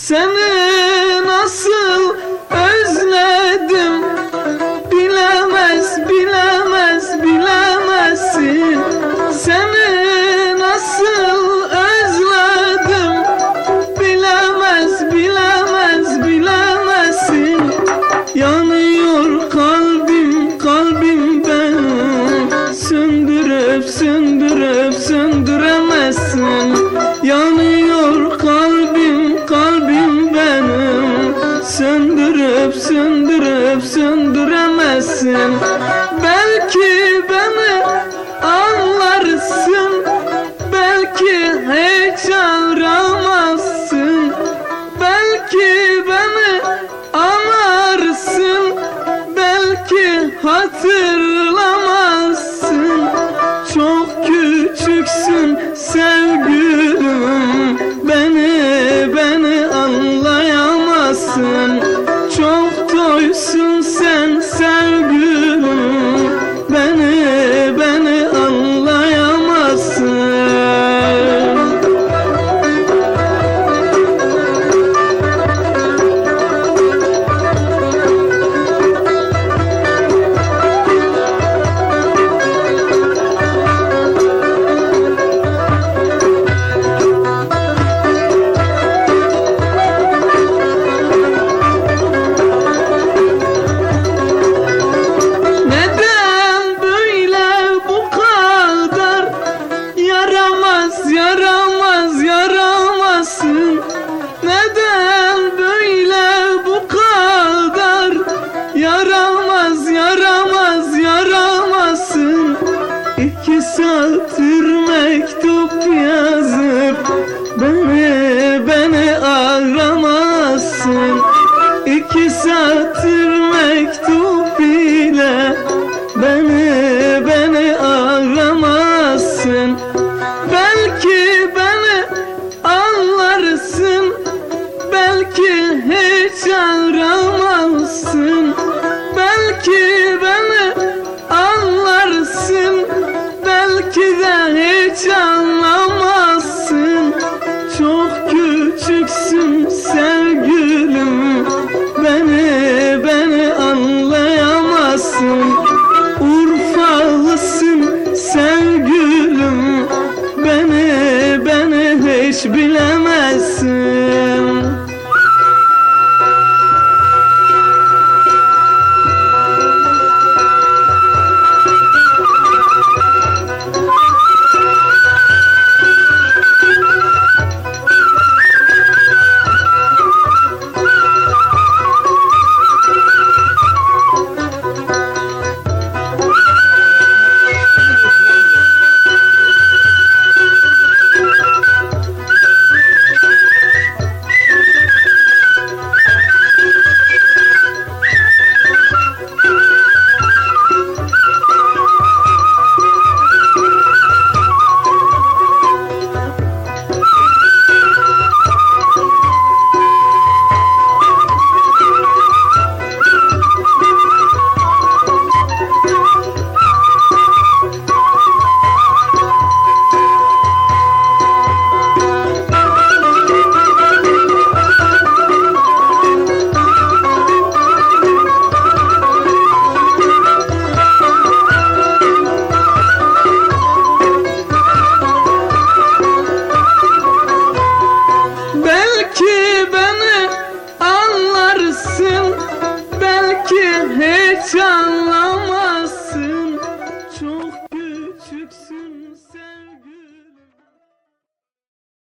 Seni nasıl özledim, bilemez, bilemez, bilemezsin. Seni nasıl özledim, bilemez, bilemez, bilemezsin. Yanıyor kalbim, kalbim benim, söndürüp, söndürüp, söndüremezsin. Yanıyor kalbim, kalbim benim, söndürüp, söndürüp, söndüremezsin. Belki beni anlarsın, belki hiç aramazsın. Belki beni anlarsın, belki hatırlamazsın. Çok küçüksün sevgilim, beni anlayamazsın. Çok toysun sen sevgilim, beni anlayamazsın. Yaramaz, yaramazsın. Neden böyle bu kadar? Yaramaz, yaramaz, yaramazsın. 2 satır mektup yazıp beni aramazsın. 2 satır mektup ile beni aramazsın. Belki beni anlarsın, belki hiç aramazsın. Belki beni anlarsın, belki de hiç anlamazsın. Çok küçüksün sevgilim, beni anlayamazsın. Urfalısın sevgilim, beni hiç bilemezsin. Belki beni anlarsın, belki hiç anlamazsın.